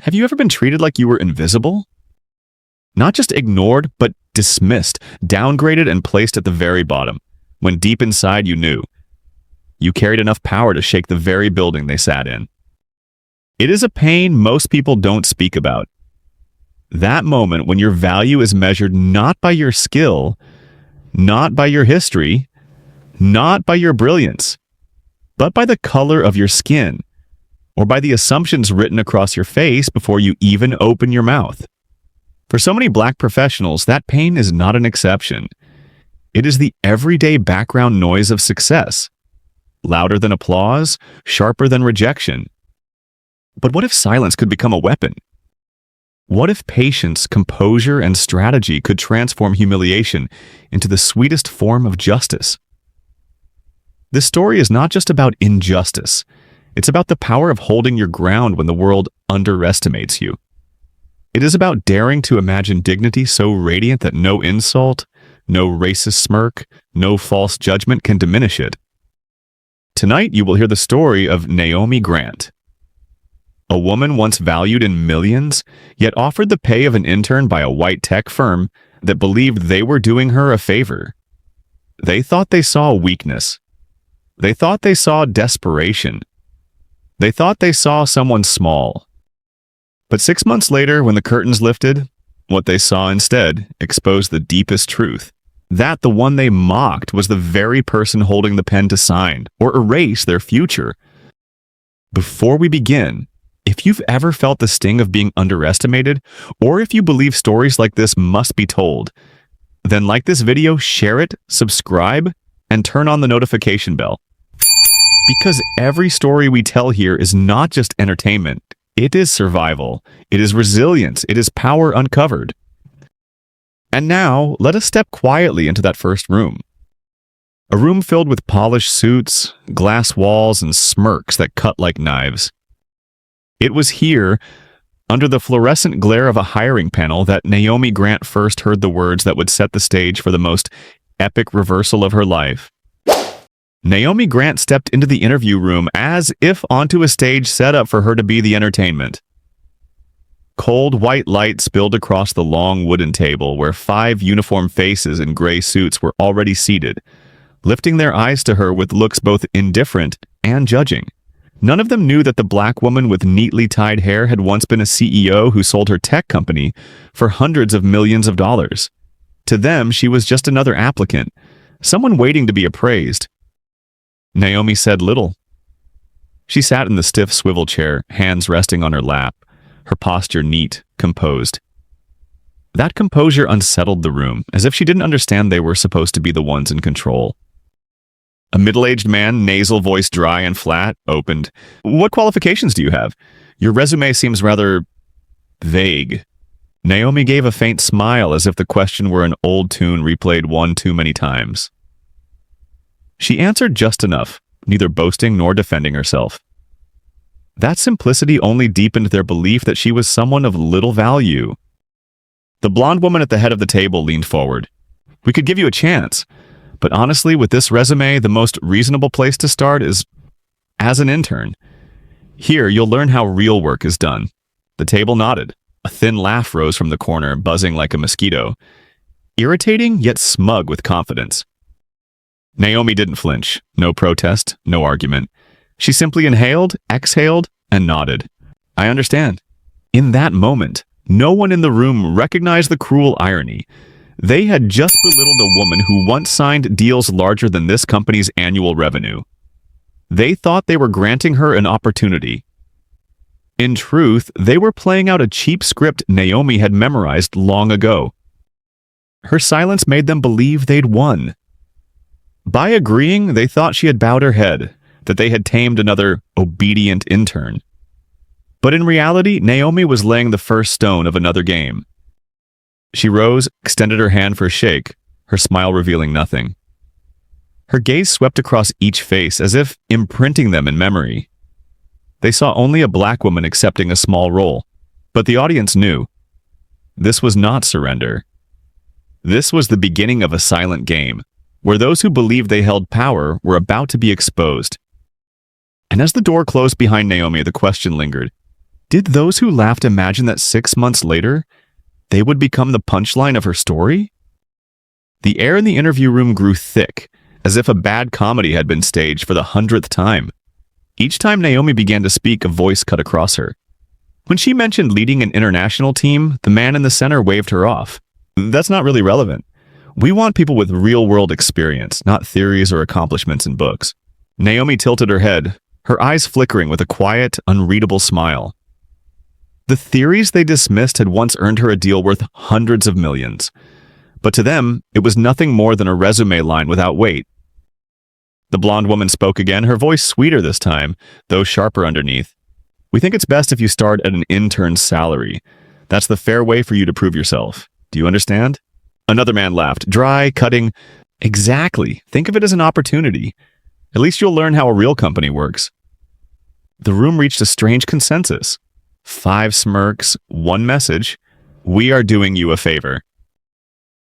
Have you ever been treated like you were invisible? Not just ignored, but dismissed, downgraded, and placed at the very bottom, when deep inside you knew. You carried enough power to shake the very building they sat in. It is a pain most people don't speak about. That moment when your value is measured not by your skill, not by your history, not by your brilliance, but by the color of your skin, or by the assumptions written across your face before you even open your mouth. For so many Black professionals, that pain is not an exception. It is the everyday background noise of success. Louder than applause, sharper than rejection. But what if silence could become a weapon? What if patience, composure, and strategy could transform humiliation into the sweetest form of justice? This story is not just about injustice. It's about the power of holding your ground when the world underestimates you. It is about daring to imagine dignity so radiant that no insult, no racist smirk, no false judgment can diminish it. Tonight, you will hear the story of Naomi Grant, a woman once valued in millions, yet offered the pay of an intern by a white tech firm that believed they were doing her a favor. They thought they saw weakness. They thought they saw desperation. They thought they saw someone small. But 6 months later, when the curtains lifted, what they saw instead exposed the deepest truth. That the one they mocked was the very person holding the pen to sign or erase their future. Before we begin, if you've ever felt the sting of being underestimated, or if you believe stories like this must be told, then like this video, share it, subscribe, and turn on the notification bell. Because every story we tell here is not just entertainment, it is survival, it is resilience, it is power uncovered. And now, let us step quietly into that first room. A room filled with polished suits, glass walls, and smirks that cut like knives. It was here, under the fluorescent glare of a hiring panel, that Naomi Grant first heard the words that would set the stage for the most epic reversal of her life. Naomi Grant stepped into the interview room as if onto a stage set up for her to be the entertainment. Cold white light spilled across the long wooden table where 5 uniformed faces in gray suits were already seated, lifting their eyes to her with looks both indifferent and judging. None of them knew that the Black woman with neatly tied hair had once been a CEO who sold her tech company for hundreds of millions of dollars. To them, she was just another applicant, someone waiting to be appraised. Naomi said little. She sat in the stiff swivel chair, hands resting on her lap, her posture neat, composed. That composure unsettled the room, as if she didn't understand they were supposed to be the ones in control. A middle-aged man, nasal voice dry and flat, opened. "What qualifications do you have? Your resume seems rather vague." Naomi gave a faint smile as if the question were an old tune replayed one too many times. She answered just enough, neither boasting nor defending herself. That simplicity only deepened their belief that she was someone of little value. The blonde woman at the head of the table leaned forward. "We could give you a chance. But honestly, with this resume, the most reasonable place to start is as an intern. Here, you'll learn how real work is done." The table nodded. A thin laugh rose from the corner, buzzing like a mosquito. Irritating, yet smug with confidence. Naomi didn't flinch. No protest, no argument. She simply inhaled, exhaled, and nodded. "I understand." In that moment, no one in the room recognized the cruel irony. They had just belittled a woman who once signed deals larger than this company's annual revenue. They thought they were granting her an opportunity. In truth, they were playing out a cheap script Naomi had memorized long ago. Her silence made them believe they'd won. By agreeing, they thought she had bowed her head, that they had tamed another obedient intern. But in reality, Naomi was laying the first stone of another game. She rose, extended her hand for a shake, her smile revealing nothing. Her gaze swept across each face as if imprinting them in memory. They saw only a Black woman accepting a small role, but the audience knew. This was not surrender. This was the beginning of a silent game, where those who believed they held power were about to be exposed. And as the door closed behind Naomi, the question lingered. Did those who laughed imagine that 6 months later, they would become the punchline of her story? The air in the interview room grew thick, as if a bad comedy had been staged for the 100th time. Each time Naomi began to speak, a voice cut across her. When she mentioned leading an international team, the man in the center waved her off. That's not really relevant. We want people with real-world experience, not theories or accomplishments in books. Naomi tilted her head, her eyes flickering with a quiet, unreadable smile. The theories they dismissed had once earned her a deal worth hundreds of millions. But to them, it was nothing more than a resume line without weight. The blonde woman spoke again, her voice sweeter this time, though sharper underneath. We think it's best if you start at an intern's salary. That's the fair way for you to prove yourself. Do you understand? Another man laughed, dry, cutting. Exactly. Think of it as an opportunity. At least you'll learn how a real company works. The room reached a strange consensus. 5 smirks, 1 message. We are doing you a favor.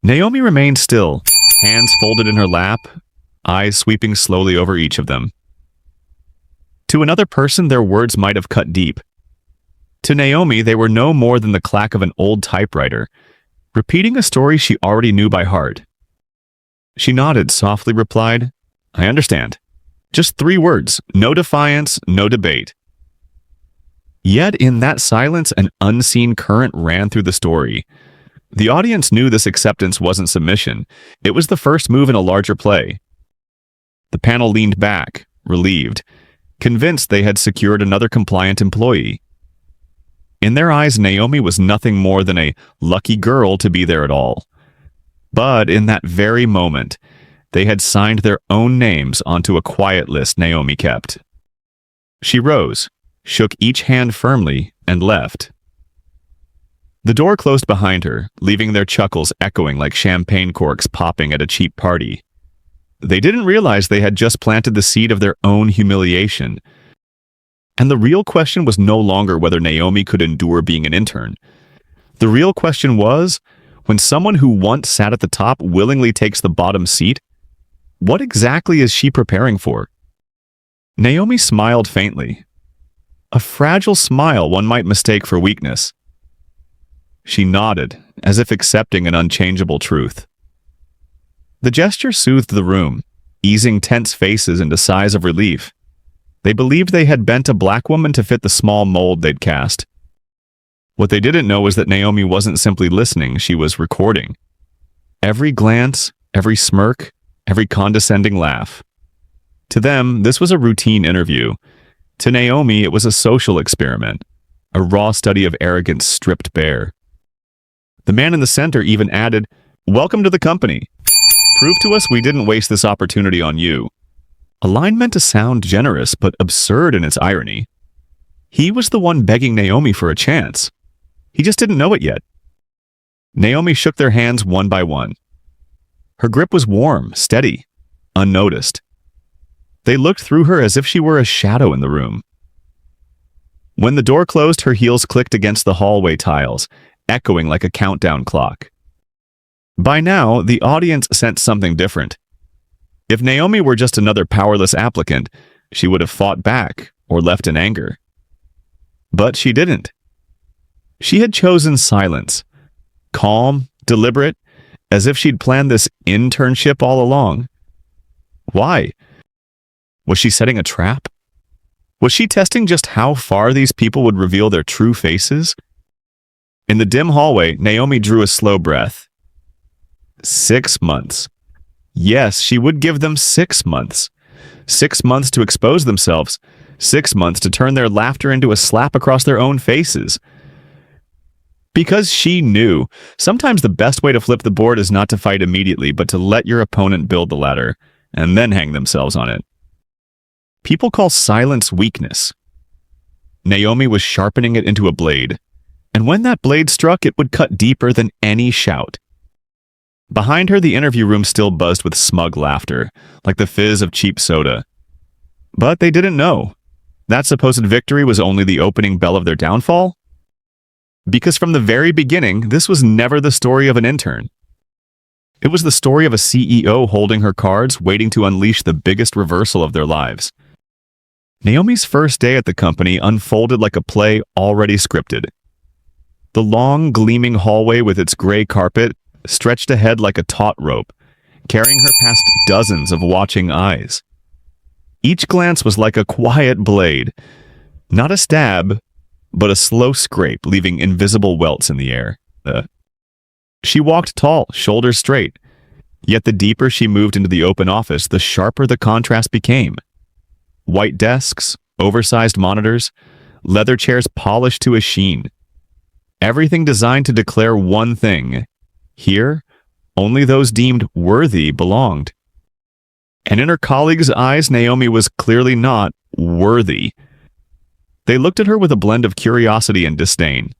Naomi remained still, hands folded in her lap, eyes sweeping slowly over each of them. To another person, their words might have cut deep. To Naomi, they were no more than the clack of an old typewriter, repeating a story she already knew by heart. She nodded, softly replied, I understand. Just 3 words, no defiance, no debate. Yet in that silence, an unseen current ran through the story. The audience knew this acceptance wasn't submission. It was the first move in a larger play. The panel leaned back, relieved, convinced they had secured another compliant employee. In their eyes, Naomi was nothing more than a lucky girl to be there at all. But in that very moment, they had signed their own names onto a quiet list Naomi kept. She rose, shook each hand firmly, and left. The door closed behind her, leaving their chuckles echoing like champagne corks popping at a cheap party. They didn't realize they had just planted the seed of their own humiliation. And the real question was no longer whether Naomi could endure being an intern. The real question was, when someone who once sat at the top willingly takes the bottom seat, what exactly is she preparing for? Naomi smiled faintly. A fragile smile one might mistake for weakness. She nodded, as if accepting an unchangeable truth. The gesture soothed the room, easing tense faces into sighs of relief. They believed they had bent a black woman to fit the small mold they'd cast. What they didn't know was that Naomi wasn't simply listening, she was recording. Every glance, every smirk, every condescending laugh. To them, this was a routine interview. To Naomi, it was a social experiment, a raw study of arrogance stripped bare. The man in the center even added, "Welcome to the company. Prove to us we didn't waste this opportunity on you." A line meant to sound generous, but absurd in its irony. He was the one begging Naomi for a chance. He just didn't know it yet. Naomi shook their hands one by one. Her grip was warm, steady, unnoticed. They looked through her as if she were a shadow in the room. When the door closed, her heels clicked against the hallway tiles, echoing like a countdown clock. By now, the audience sensed something different. If Naomi were just another powerless applicant, she would have fought back or left in anger. But she didn't. She had chosen silence, calm, deliberate, as if she'd planned this internship all along. Why? Was she setting a trap? Was she testing just how far these people would reveal their true faces? In the dim hallway, Naomi drew a slow breath. 6 months. Yes, she would give them 6 months. 6 months to expose themselves. 6 months to turn their laughter into a slap across their own faces. Because she knew, sometimes the best way to flip the board is not to fight immediately, but to let your opponent build the ladder, and then hang themselves on it. People call silence weakness. Naomi was sharpening it into a blade, and when that blade struck, it would cut deeper than any shout. Behind her, the interview room still buzzed with smug laughter, like the fizz of cheap soda. But they didn't know. That supposed victory was only the opening bell of their downfall? Because from the very beginning, this was never the story of an intern. It was the story of a CEO holding her cards, waiting to unleash the biggest reversal of their lives. Naomi's first day at the company unfolded like a play already scripted. The long, gleaming hallway with its gray carpet stretched ahead like a taut rope, carrying her past dozens of watching eyes. Each glance was like a quiet blade, not a stab, but a slow scrape, leaving invisible welts in the air. She walked tall, shoulders straight, yet the deeper she moved into the open office, the sharper the contrast became. White desks, oversized monitors, leather chairs polished to a sheen. Everything designed to declare one thing. Here, only those deemed worthy belonged. And in her colleagues' eyes, Naomi was clearly not worthy. They looked at her with a blend of curiosity and disdain.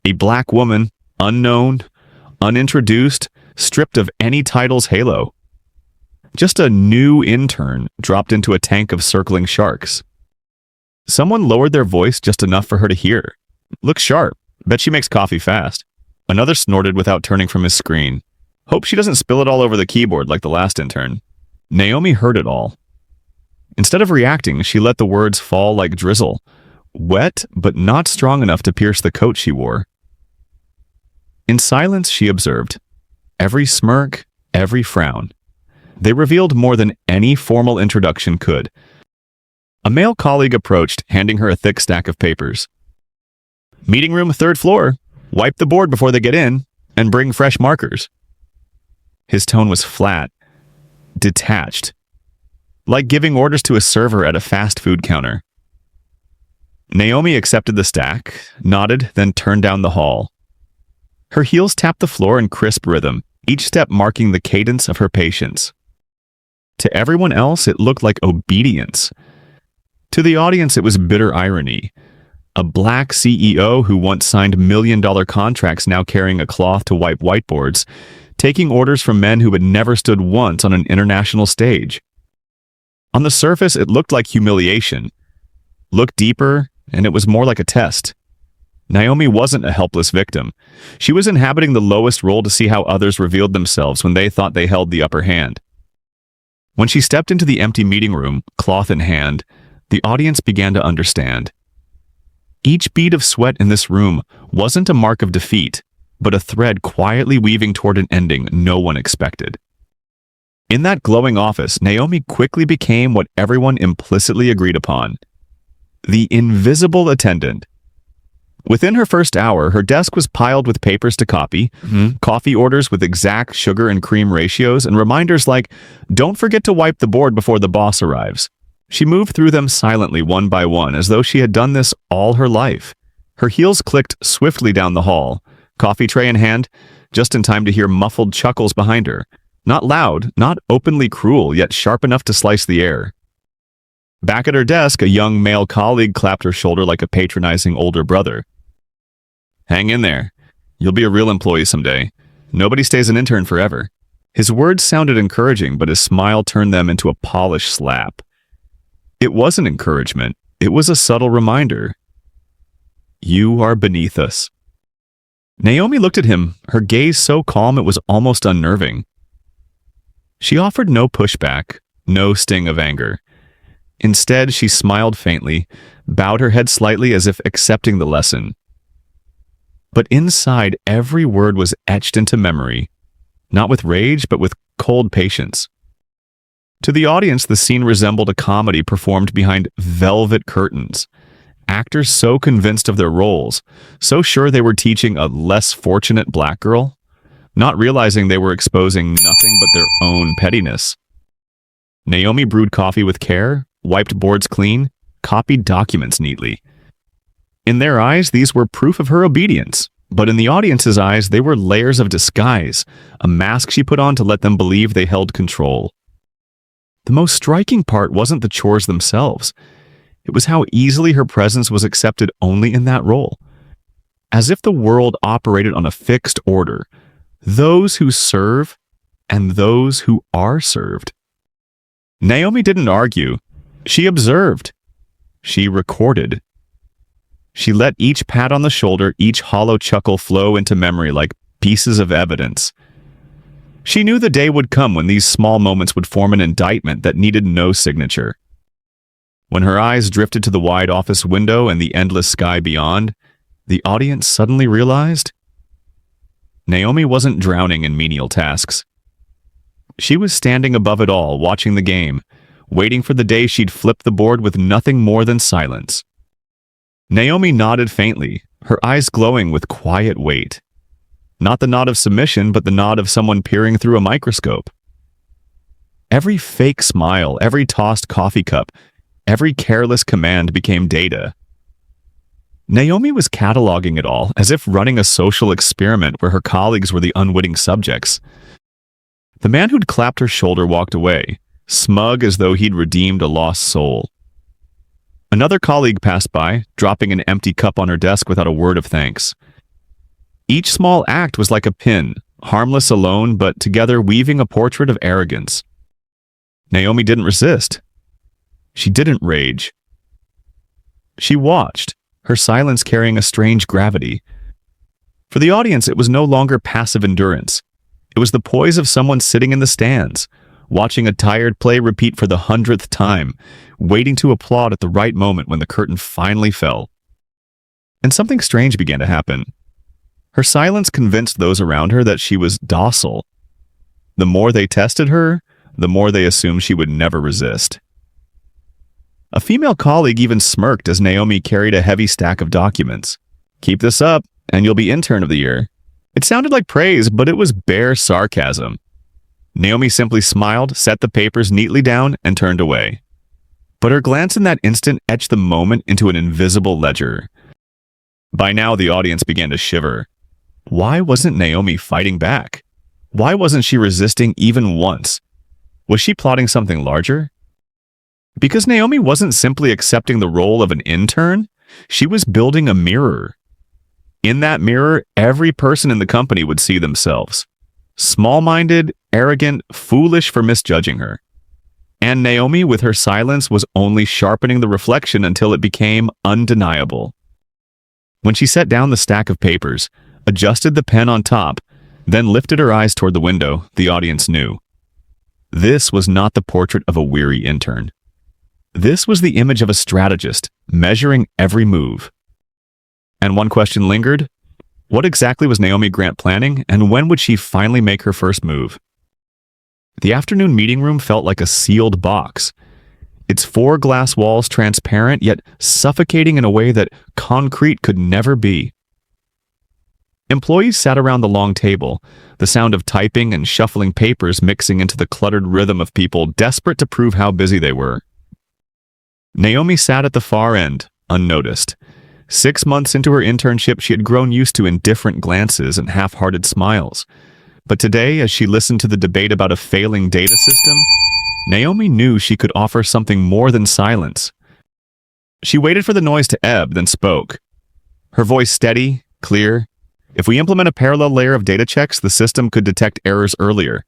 A black woman, unknown, unintroduced, stripped of any title's halo. Just a new intern dropped into a tank of circling sharks. Someone lowered their voice just enough for her to hear. "Looks sharp. Bet she makes coffee fast." Another snorted without turning from his screen. "Hope she doesn't spill it all over the keyboard like the last intern." Naomi heard it all. Instead of reacting, she let the words fall like drizzle, wet but not strong enough to pierce the coat she wore. In silence, she observed. Every smirk, every frown. They revealed more than any formal introduction could. A male colleague approached, handing her a thick stack of papers. "Meeting room, 3rd floor. Wipe the board before they get in, and bring fresh markers." His tone was flat, detached, like giving orders to a server at a fast food counter. Naomi accepted the stack, nodded, then turned down the hall. Her heels tapped the floor in crisp rhythm, each step marking the cadence of her patience. To everyone else, it looked like obedience. To the audience, it was bitter irony. A black CEO who once signed million-dollar contracts now carrying a cloth to wipe whiteboards, taking orders from men who had never stood once on an international stage. On the surface, it looked like humiliation. Look deeper, and it was more like a test. Naomi wasn't a helpless victim. She was inhabiting the lowest role to see how others revealed themselves when they thought they held the upper hand. When she stepped into the empty meeting room, cloth in hand, the audience began to understand. Each bead of sweat in this room wasn't a mark of defeat, but a thread quietly weaving toward an ending no one expected. In that glowing office, Naomi quickly became what everyone implicitly agreed upon: the invisible attendant. Within her first hour, her desk was piled with papers to copy, coffee orders with exact sugar and cream ratios, and reminders like, "Don't forget to wipe the board before the boss arrives." She moved through them silently one by one, as though she had done this all her life. Her heels clicked swiftly down the hall, coffee tray in hand, just in time to hear muffled chuckles behind her. Not loud, not openly cruel, yet sharp enough to slice the air. Back at her desk, a young male colleague clapped her shoulder like a patronizing older brother. "Hang in there. You'll be a real employee someday. Nobody stays an intern forever." His words sounded encouraging, but his smile turned them into a polished slap. It wasn't encouragement. It was a subtle reminder. "You are beneath us." Naomi looked at him, her gaze so calm it was almost unnerving. She offered no pushback, no sting of anger. Instead, she smiled faintly, bowed her head slightly as if accepting the lesson. But inside, every word was etched into memory, not with rage, but with cold patience. To the audience, the scene resembled a comedy performed behind velvet curtains. Actors so convinced of their roles, so sure they were teaching a less fortunate black girl, not realizing they were exposing nothing but their own pettiness. Naomi brewed coffee with care, wiped boards clean, copied documents neatly. In their eyes, these were proof of her obedience, but in the audience's eyes, they were layers of disguise, a mask she put on to let them believe they held control. The most striking part wasn't the chores themselves. It was how easily her presence was accepted only in that role. As if the world operated on a fixed order, those who serve and those who are served. Naomi didn't argue. She observed. She recorded. She let each pat on the shoulder, each hollow chuckle flow into memory like pieces of evidence. She knew the day would come when these small moments would form an indictment that needed no signature. When her eyes drifted to the wide office window and the endless sky beyond, the audience suddenly realized Naomi wasn't drowning in menial tasks. She was standing above it all, watching the game, waiting for the day she'd flip the board with nothing more than silence. Naomi nodded faintly, her eyes glowing with quiet weight. Not the nod of submission, but the nod of someone peering through a microscope. Every fake smile, every tossed coffee cup, every careless command became data. Naomi was cataloging it all, as if running a social experiment where her colleagues were the unwitting subjects. The man who'd clapped her shoulder walked away, smug as though he'd redeemed a lost soul. Another colleague passed by, dropping an empty cup on her desk without a word of thanks. Each small act was like a pin, harmless alone, but together weaving a portrait of arrogance. Naomi didn't resist. She didn't rage. She watched, her silence carrying a strange gravity. For the audience, it was no longer passive endurance. It was the poise of someone sitting in the stands, watching a tired play repeat for the 100th time, waiting to applaud at the right moment when the curtain finally fell. And something strange began to happen. Her silence convinced those around her that she was docile. The more they tested her, the more they assumed she would never resist. A female colleague even smirked as Naomi carried a heavy stack of documents. "Keep this up, and you'll be intern of the year." It sounded like praise, but it was bare sarcasm. Naomi simply smiled, set the papers neatly down, and turned away. But her glance in that instant etched the moment into an invisible ledger. By now, the audience began to shiver. Why wasn't Naomi fighting back? Why wasn't she resisting even once? Was she plotting something larger? Because Naomi wasn't simply accepting the role of an intern, she was building a mirror. In that mirror, every person in the company would see themselves. Small-minded, arrogant, foolish for misjudging her. And Naomi, with her silence, was only sharpening the reflection until it became undeniable. When she set down the stack of papers, adjusted the pen on top, then lifted her eyes toward the window, the audience knew. This was not the portrait of a weary intern. This was the image of a strategist, measuring every move. And one question lingered. What exactly was Naomi Grant planning, and when would she finally make her first move? The afternoon meeting room felt like a sealed box. Its 4 glass walls transparent, yet suffocating in a way that concrete could never be. Employees sat around the long table, the sound of typing and shuffling papers mixing into the cluttered rhythm of people desperate to prove how busy they were. Naomi sat at the far end, unnoticed. 6 months into her internship, she had grown used to indifferent glances and half-hearted smiles. But today, as she listened to the debate about a failing data system, Naomi knew she could offer something more than silence. She waited for the noise to ebb, then spoke. Her voice steady, clear. If we implement a parallel layer of data checks, the system could detect errors earlier.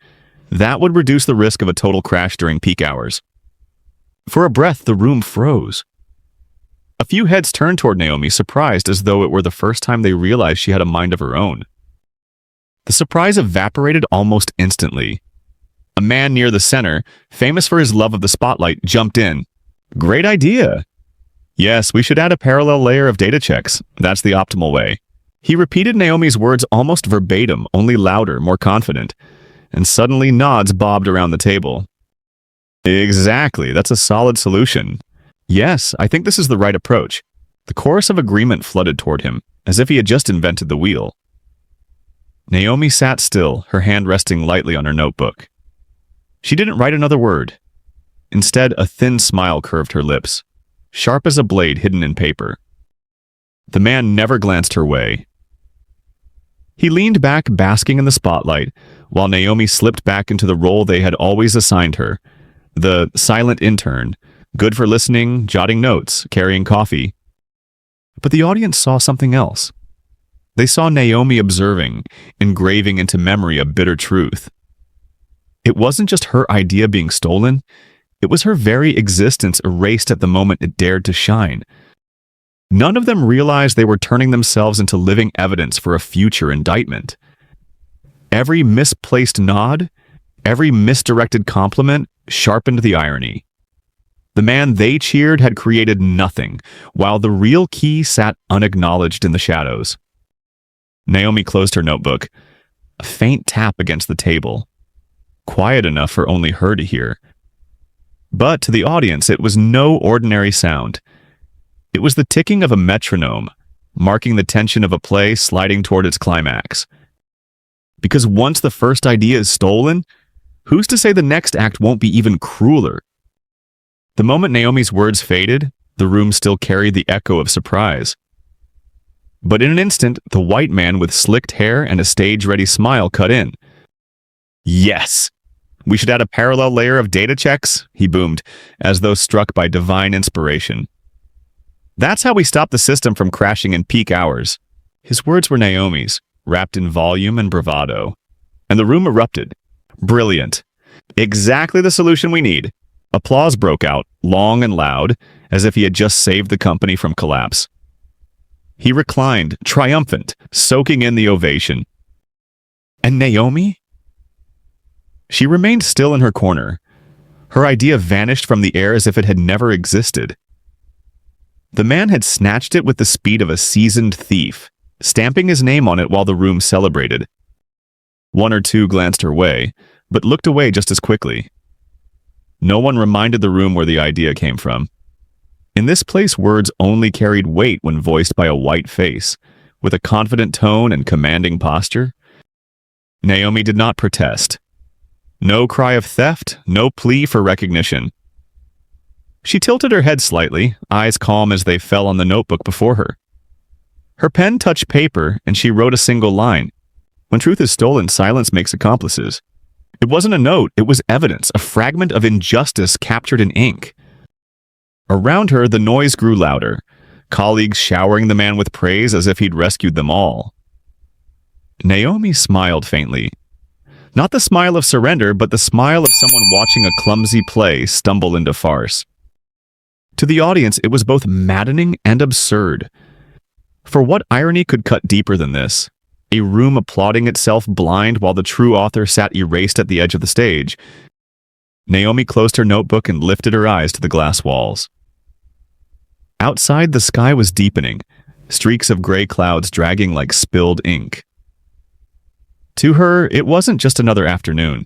That would reduce the risk of a total crash during peak hours. For a breath, the room froze. A few heads turned toward Naomi, surprised as though it were the first time they realized she had a mind of her own. The surprise evaporated almost instantly. A man near the center, famous for his love of the spotlight, jumped in. "Great idea!" "Yes, we should add a parallel layer of data checks. That's the optimal way." He repeated Naomi's words almost verbatim, only louder, more confident. And suddenly nods bobbed around the table. "Exactly, that's a solid solution. Yes, I think this is the right approach." The chorus of agreement flooded toward him, as if he had just invented the wheel. Naomi sat still, her hand resting lightly on her notebook. She didn't write another word. Instead, a thin smile curved her lips, sharp as a blade hidden in paper. The man never glanced her way. He leaned back, basking in the spotlight, while Naomi slipped back into the role they had always assigned her, the silent intern, good for listening, jotting notes, carrying coffee. But the audience saw something else. They saw Naomi observing, engraving into memory a bitter truth. It wasn't just her idea being stolen, it was her very existence erased at the moment it dared to shine. None of them realized they were turning themselves into living evidence for a future indictment. Every misplaced nod, every misdirected compliment sharpened the irony. The man they cheered had created nothing, while the real key sat unacknowledged in the shadows. Naomi closed her notebook. A faint tap against the table. Quiet enough for only her to hear. But to the audience, it was no ordinary sound. It was the ticking of a metronome, marking the tension of a play sliding toward its climax. Because once the first idea is stolen, who's to say the next act won't be even crueler? The moment Naomi's words faded, the room still carried the echo of surprise. But in an instant, the white man with slicked hair and a stage-ready smile cut in. "Yes! We should add a parallel layer of data checks," he boomed, as though struck by divine inspiration. "That's how we stop the system from crashing in peak hours." His words were Naomi's, wrapped in volume and bravado. And the room erupted. Brilliant. Exactly the solution we need. Applause broke out, long and loud, as if he had just saved the company from collapse. He reclined, triumphant, soaking in the ovation. And Naomi? She remained still in her corner. Her idea vanished from the air as if it had never existed. The man had snatched it with the speed of a seasoned thief, stamping his name on it while the room celebrated. One or two glanced her way, but looked away just as quickly. No one reminded the room where the idea came from. In this place, words only carried weight when voiced by a white face, with a confident tone and commanding posture. Naomi did not protest. No cry of theft, no plea for recognition. She tilted her head slightly, eyes calm as they fell on the notebook before her. Her pen touched paper, and she wrote a single line. When truth is stolen, silence makes accomplices. It wasn't a note, it was evidence, a fragment of injustice captured in ink. Around her, the noise grew louder, colleagues showering the man with praise as if he'd rescued them all. Naomi smiled faintly. Not the smile of surrender, but the smile of someone watching a clumsy play stumble into farce. To the audience, it was both maddening and absurd. For what irony could cut deeper than this? A room applauding itself blind while the true author sat erased at the edge of the stage. Naomi closed her notebook and lifted her eyes to the glass walls. Outside, the sky was deepening, streaks of gray clouds dragging like spilled ink. To her, it wasn't just another afternoon.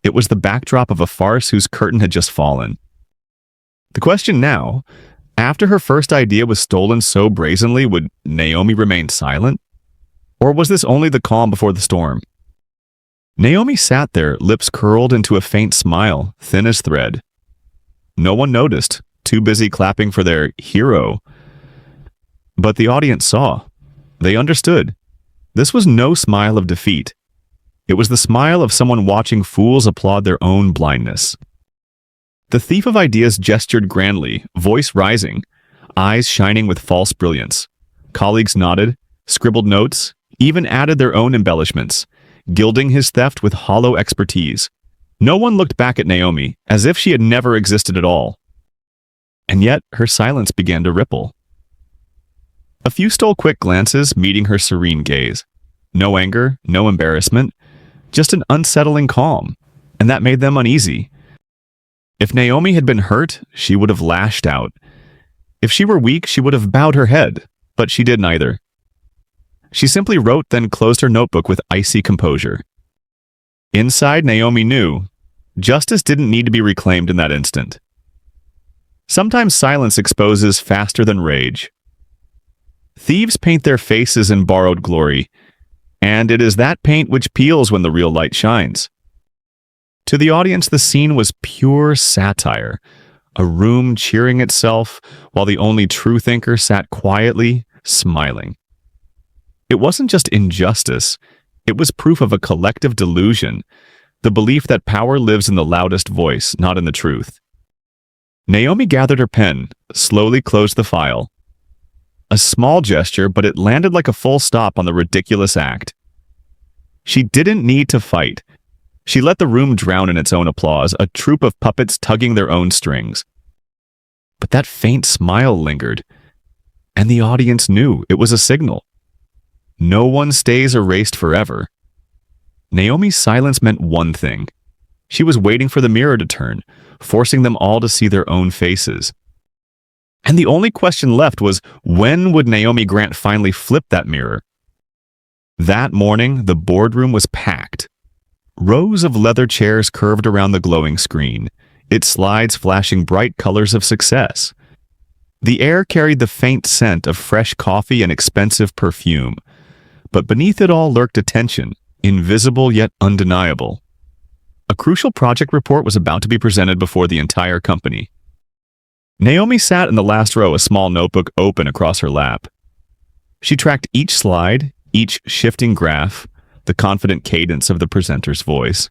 It was the backdrop of a farce whose curtain had just fallen. The question now, after her first idea was stolen so brazenly, would Naomi remain silent? Or was this only the calm before the storm? Naomi sat there, lips curled into a faint smile, thin as thread. No one noticed, too busy clapping for their hero. But the audience saw. They understood. This was no smile of defeat. It was the smile of someone watching fools applaud their own blindness. The thief of ideas gestured grandly, voice rising, eyes shining with false brilliance. Colleagues nodded, scribbled notes, even added their own embellishments, gilding his theft with hollow expertise. No one looked back at Naomi, as if she had never existed at all. And yet, her silence began to ripple. A few stole quick glances, meeting her serene gaze. No anger, no embarrassment, just an unsettling calm, and that made them uneasy. If Naomi had been hurt, she would have lashed out. If she were weak, she would have bowed her head, but she did neither. She simply wrote, then closed her notebook with icy composure. Inside, Naomi knew justice didn't need to be reclaimed in that instant. Sometimes silence exposes faster than rage. Thieves paint their faces in borrowed glory, and it is that paint which peels when the real light shines. To the audience, the scene was pure satire, a room cheering itself while the only true thinker sat quietly, smiling. It wasn't just injustice, it was proof of a collective delusion, the belief that power lives in the loudest voice, not in the truth. Naomi gathered her pen, slowly closed the file. A small gesture, but it landed like a full stop on the ridiculous act. She didn't need to fight. She let the room drown in its own applause, a troupe of puppets tugging their own strings. But that faint smile lingered, and the audience knew it was a signal. No one stays erased forever. Naomi's silence meant one thing. She was waiting for the mirror to turn, forcing them all to see their own faces. And the only question left was, when would Naomi Grant finally flip that mirror? That morning, the boardroom was packed. Rows of leather chairs curved around the glowing screen, its slides flashing bright colors of success. The air carried the faint scent of fresh coffee and expensive perfume, but beneath it all lurked a tension, invisible yet undeniable. A crucial project report was about to be presented before the entire company. Naomi sat in the last row, a small notebook open across her lap. She tracked each slide, each shifting graph, the confident cadence of the presenter's voice.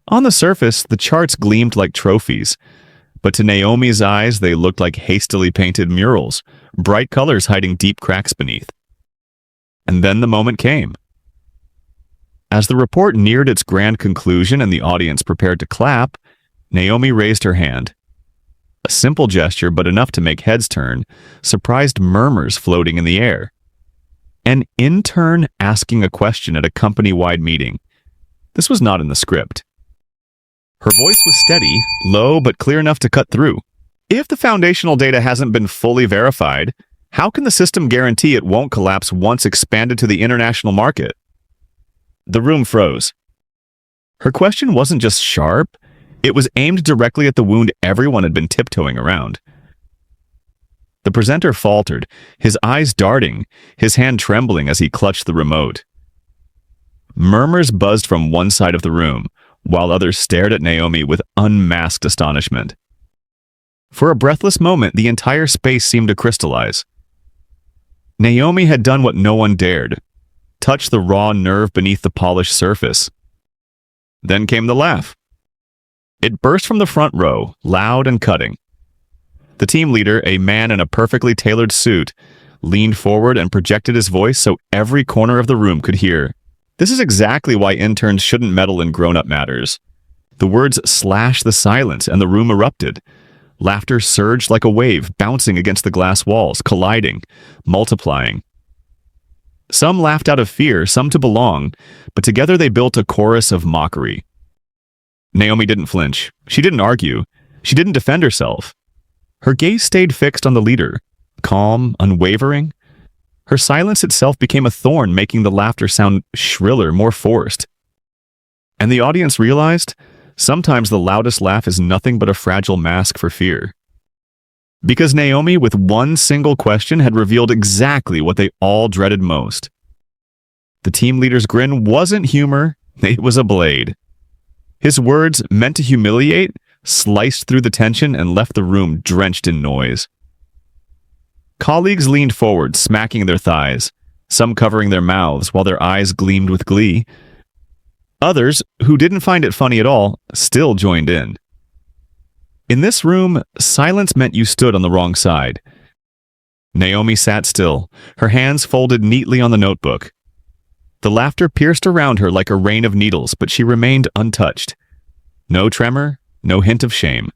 On the surface, the charts gleamed like trophies, but to Naomi's eyes they looked like hastily painted murals, bright colors hiding deep cracks beneath. And then the moment came. As the report neared its grand conclusion and the audience prepared to clap, Naomi raised her hand. A simple gesture, but enough to make heads turn, surprised murmurs floating in the air. An intern asking a question at a company-wide meeting. This was not in the script. Her voice was steady, low, but clear enough to cut through. If the foundational data hasn't been fully verified, how can the system guarantee it won't collapse once expanded to the international market? The room froze. Her question wasn't just sharp, it was aimed directly at the wound everyone had been tiptoeing around. The presenter faltered, his eyes darting, his hand trembling as he clutched the remote. Murmurs buzzed from one side of the room, while others stared at Naomi with unmasked astonishment. For a breathless moment, the entire space seemed to crystallize. Naomi had done what no one dared, touch the raw nerve beneath the polished surface. Then came the laugh. It burst from the front row, loud and cutting. The team leader, a man in a perfectly tailored suit, leaned forward and projected his voice so every corner of the room could hear. This is exactly why interns shouldn't meddle in grown-up matters. The words slashed the silence and the room erupted. Laughter surged like a wave, bouncing against the glass walls, colliding, multiplying. Some laughed out of fear, some to belong, but together they built a chorus of mockery. Naomi didn't flinch. She didn't argue. She didn't defend herself. Her gaze stayed fixed on the leader, calm, unwavering. Her silence itself became a thorn, making the laughter sound shriller, more forced. And the audience realized, sometimes the loudest laugh is nothing but a fragile mask for fear. Because Naomi, with one single question, had revealed exactly what they all dreaded most. The team leader's grin wasn't humor, it was a blade. His words, meant to humiliate, sliced through the tension and left the room drenched in noise. Colleagues leaned forward, smacking their thighs, some covering their mouths while their eyes gleamed with glee. Others, who didn't find it funny at all, still joined in. In this room, silence meant you stood on the wrong side. Naomi sat still, her hands folded neatly on the notebook. The laughter pierced around her like a rain of needles, but she remained untouched. No tremor, no hint of shame.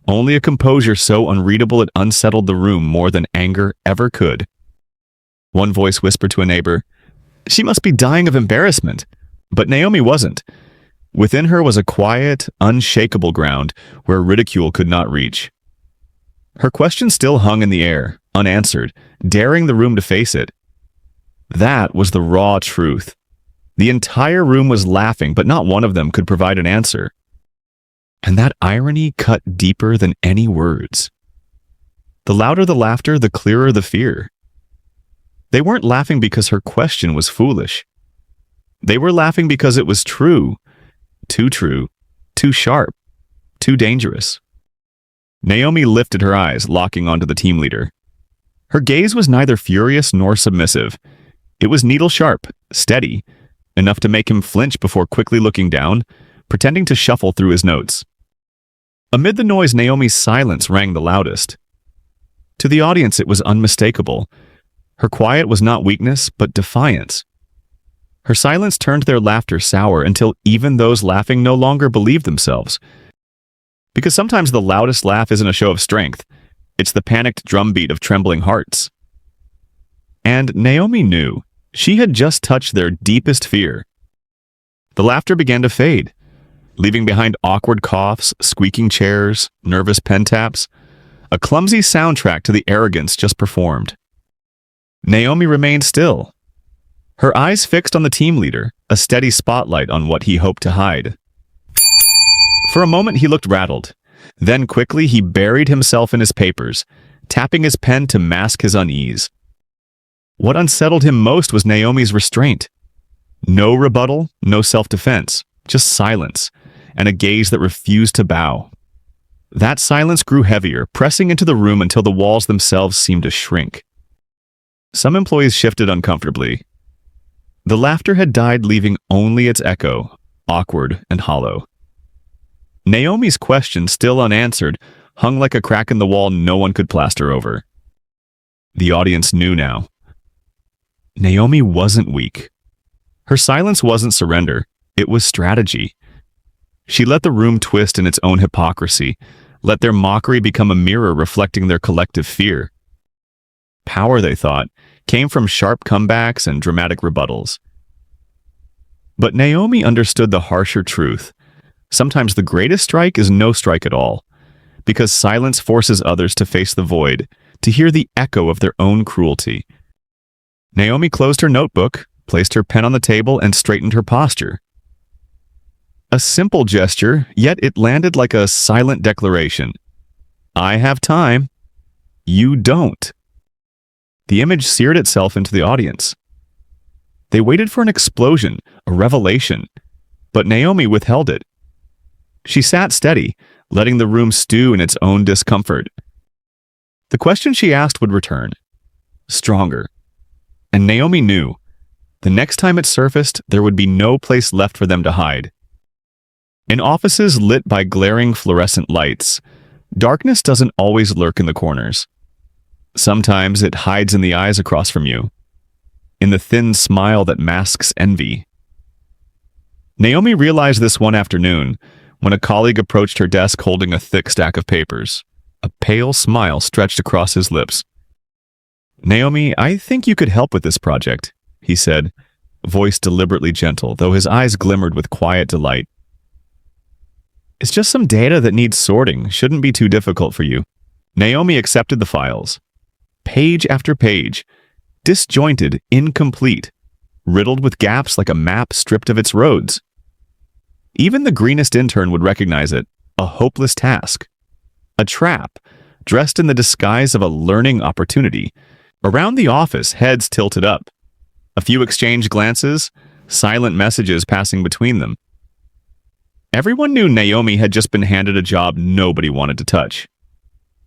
Only a composure so unreadable it unsettled the room more than anger ever could. One voice whispered to a neighbor, "She must be dying of embarrassment." But Naomi wasn't. Within her was a quiet, unshakable ground where ridicule could not reach. Her question still hung in the air, unanswered, daring the room to face it. That was the raw truth. The entire room was laughing, but not one of them could provide an answer. And that irony cut deeper than any words. The louder the laughter, the clearer the fear. They weren't laughing because her question was foolish. They were laughing because it was true, too sharp, too dangerous. Naomi lifted her eyes, locking onto the team leader. Her gaze was neither furious nor submissive. It was needle-sharp, steady, enough to make him flinch before quickly looking down, pretending to shuffle through his notes. Amid the noise, Naomi's silence rang the loudest. To the audience, it was unmistakable. Her quiet was not weakness, but defiance. Her silence turned their laughter sour until even those laughing no longer believed themselves. Because sometimes the loudest laugh isn't a show of strength. It's the panicked drumbeat of trembling hearts. And Naomi knew. She had just touched their deepest fear. The laughter began to fade. leaving behind awkward coughs, squeaking chairs, nervous pen taps, a clumsy soundtrack to the Arrogance just performed. Naomi remained still, her eyes fixed on the team leader, a steady spotlight on what he hoped to hide. For a moment he looked rattled. Then quickly he buried himself in his papers, tapping his pen to mask his unease. What unsettled him most was Naomi's restraint. No rebuttal, no self-defense, just silence, and a gaze that refused to bow. That silence grew heavier, pressing into the room until the walls themselves seemed to shrink. Some employees shifted uncomfortably. The laughter had died, leaving only its echo, awkward and hollow. Naomi's question, still unanswered, hung like a crack in the wall no one could plaster over. The audience knew now. Naomi wasn't weak. Her silence wasn't surrender, it was strategy. She let the room twist in its own hypocrisy, let their mockery become a mirror reflecting their collective fear. Power, they thought, came from sharp comebacks and dramatic rebuttals. But Naomi understood the harsher truth. Sometimes the greatest strike is no strike at all, because silence forces others to face the void, to hear the echo of their own cruelty. Naomi closed her notebook, placed her pen on the table, and straightened her posture. A simple gesture, yet it landed like a silent declaration. I have time. You don't. The image seared itself into the audience. They waited for an explosion, a revelation, but Naomi withheld it. She sat steady, letting the room stew in its own discomfort. The question she asked would return, stronger. And Naomi knew, the next time it surfaced, there would be no place left for them to hide. In offices lit by glaring fluorescent lights, darkness doesn't always lurk in the corners. Sometimes it hides in the eyes across from you, in the thin smile that masks envy. Naomi realized this one afternoon when a colleague approached her desk holding a thick stack of papers. A pale smile stretched across his lips. "Naomi, I think you could help with this project," he said, voice deliberately gentle, though his eyes glimmered with quiet delight. "It's just some data that needs sorting. Shouldn't be too difficult for you." Naomi accepted the files. Page after page, disjointed, incomplete, riddled with gaps like a map stripped of its roads. Even the greenest intern would recognize it, a hopeless task. A trap, dressed in the disguise of a learning opportunity. Around the office, heads tilted up. A few exchanged glances, silent messages passing between them. Everyone knew Naomi had just been handed a job nobody wanted to touch.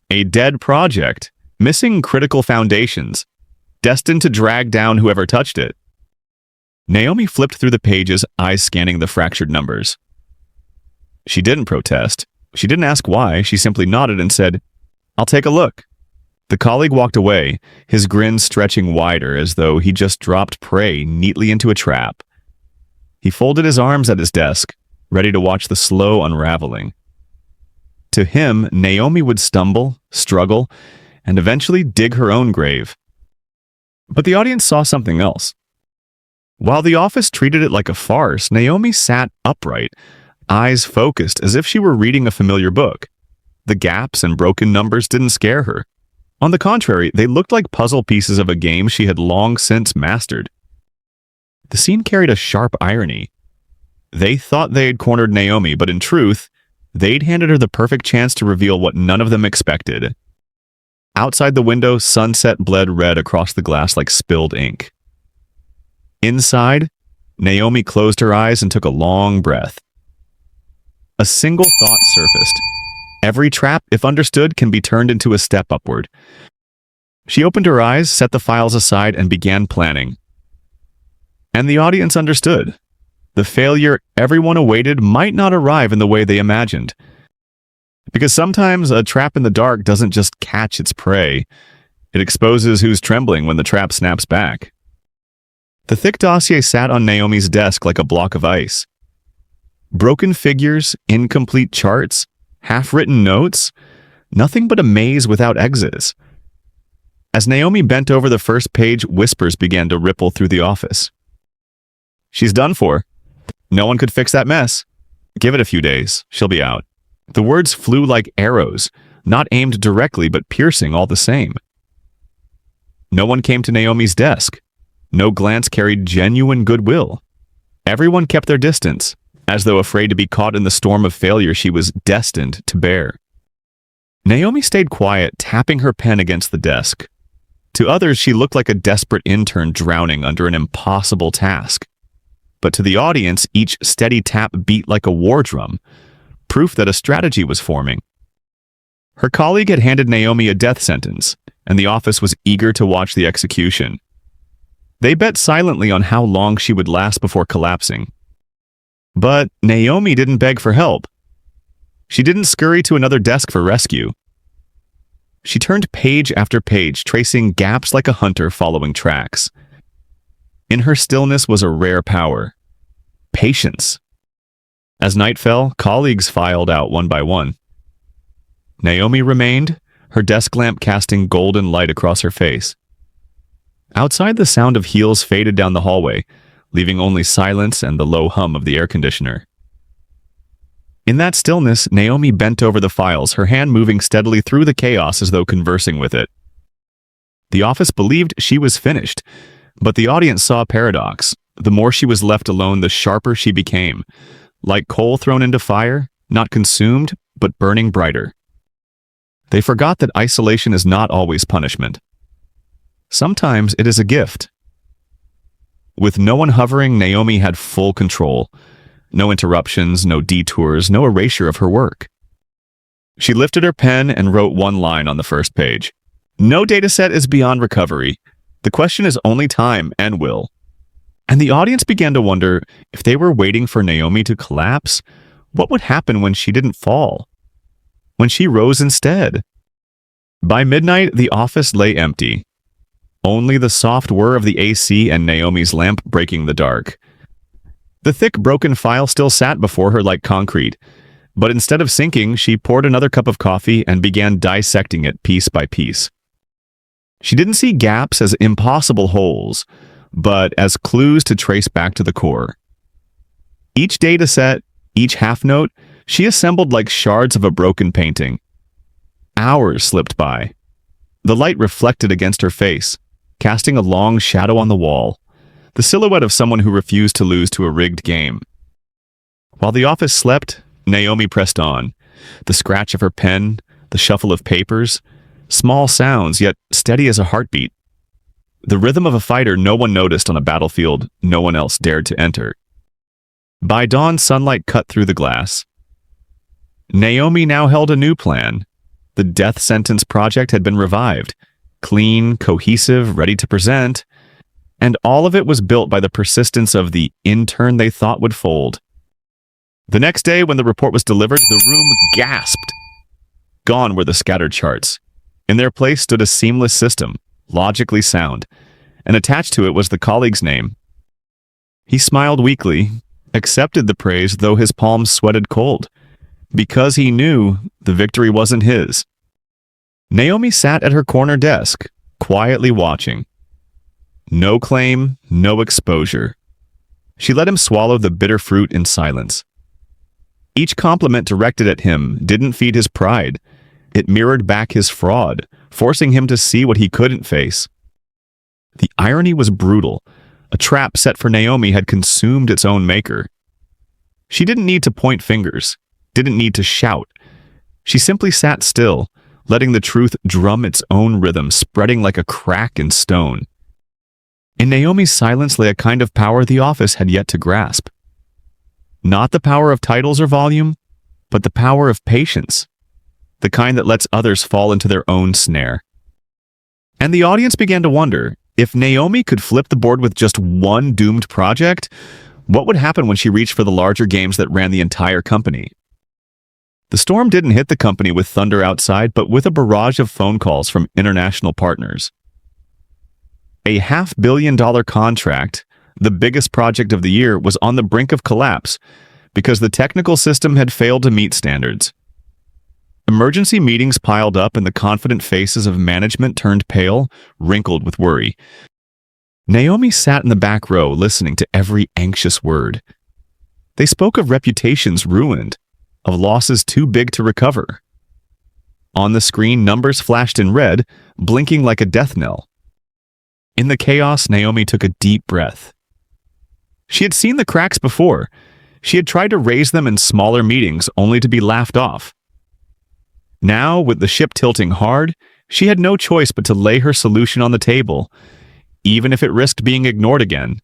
A dead project, missing critical foundations, destined to drag down whoever touched it. Naomi flipped through the pages, eyes scanning the fractured numbers. She didn't protest. She didn't ask why. She simply nodded and said, "I'll take a look." The colleague walked away, his grin stretching wider as though he just dropped prey neatly into a trap. He folded his arms at his desk, ready to watch the slow unraveling. To him, Naomi would stumble, struggle, and eventually dig her own grave. But the audience saw something else. While the office treated it like a farce, Naomi sat upright, eyes focused as if she were reading a familiar book. The gaps and broken numbers didn't scare her. On the contrary, they looked like puzzle pieces of a game she had long since mastered. The scene carried a sharp irony. They thought they had cornered Naomi, but in truth, they'd handed her the perfect chance to reveal what none of them expected. Outside the window, sunset bled red across the glass like spilled ink. Inside, Naomi closed her eyes and took a long breath. A single thought surfaced. Every trap, if understood, can be turned into a step upward. She opened her eyes, set the files aside, and began planning. And the audience understood. The failure everyone awaited might not arrive in the way they imagined. Because sometimes a trap in the dark doesn't just catch its prey. It exposes who's trembling when the trap snaps back. The thick dossier sat on Naomi's desk like a block of ice. Broken figures, incomplete charts, half-written notes, nothing but a maze without exits. As Naomi bent over the first page, whispers began to ripple through the office. "She's done for. No one could fix that mess." Give it a few days. She'll be out. The words flew like arrows, not aimed directly but piercing all the same. No one came to Naomi's desk. No glance carried genuine goodwill. Everyone kept their distance, as though afraid to be caught in the storm of failure she was destined to bear. Naomi stayed quiet, tapping her pen against the desk. To others, she looked like a desperate intern drowning under an impossible task. But to the audience, each steady tap beat like a war drum, proof that a strategy was forming. Her colleague had handed Naomi a death sentence, and the office was eager to watch the execution. They bet silently on how long she would last before collapsing. But Naomi didn't beg for help. She didn't scurry to another desk for rescue. She turned page after page, tracing gaps like a hunter following tracks. In her stillness was a rare power: patience. As night fell, colleagues filed out one by one. Naomi remained, her desk lamp casting golden light across her face. Outside, the sound of heels faded down the hallway, leaving only silence and the low hum of the air conditioner. In that stillness, Naomi bent over the files, her hand moving steadily through the chaos as though conversing with it. The office believed she was finished, but the audience saw a paradox. The more she was left alone, the sharper she became, like coal thrown into fire, not consumed, but burning brighter. They forgot that isolation is not always punishment. Sometimes it is a gift. With no one hovering, Naomi had full control. No interruptions, no detours, no erasure of her work. She lifted her pen and wrote one line on the first page. No dataset is beyond recovery. The question is only time and will. And the audience began to wonder, if they were waiting for Naomi to collapse, what would happen when she didn't fall? When she rose instead? By midnight, the office lay empty. Only the soft whir of the AC and Naomi's lamp breaking the dark. The thick, broken file still sat before her like concrete, but instead of sinking, she poured another cup of coffee and began dissecting it piece by piece. She didn't see gaps as impossible holes, but as clues to trace back to the core. Each data set, each half note, she assembled like shards of a broken painting. Hours slipped by. The light reflected against her face, casting a long shadow on the wall, the silhouette of someone who refused to lose to a rigged game. While the office slept, Naomi pressed on. The scratch of her pen, the shuffle of papers, small sounds, yet steady as a heartbeat. The rhythm of a fighter no one noticed on a battlefield no one else dared to enter. By dawn, sunlight cut through the glass. Naomi now held a new plan. The death sentence project had been revived, clean, cohesive, ready to present, and all of it was built by the persistence of the intern they thought would fold. The next day, when the report was delivered, the room gasped. Gone were the scattered charts. In their place stood a seamless system, logically sound, and attached to it was the colleague's name. He smiled weakly, accepted the praise though his palms sweated cold, because he knew the victory wasn't his. Naomi sat at her corner desk, quietly watching. No claim, no exposure. She let him swallow the bitter fruit in silence. Each compliment directed at him didn't feed his pride. It mirrored back his fraud, forcing him to see what he couldn't face. The irony was brutal. A trap set for Naomi had consumed its own maker. She didn't need to point fingers, didn't need to shout. She simply sat still, letting the truth drum its own rhythm, spreading like a crack in stone. In Naomi's silence lay a kind of power the office had yet to grasp. Not the power of titles or volume, but the power of patience, the kind that lets others fall into their own snare. And the audience began to wonder, if Naomi could flip the board with just one doomed project, what would happen when she reached for the larger games that ran the entire company? The storm didn't hit the company with thunder outside, but with a barrage of phone calls from international partners. A $500 million contract, the biggest project of the year, was on the brink of collapse because the technical system had failed to meet standards. Emergency meetings piled up and the confident faces of management turned pale, wrinkled with worry. Naomi sat in the back row listening to every anxious word. They spoke of reputations ruined, of losses too big to recover. On the screen, numbers flashed in red, blinking like a death knell. In the chaos, Naomi took a deep breath. She had seen the cracks before. She had tried to raise them in smaller meetings only to be laughed off. Now, with the ship tilting hard, she had no choice but to lay her solution on the table, even if it risked being ignored again.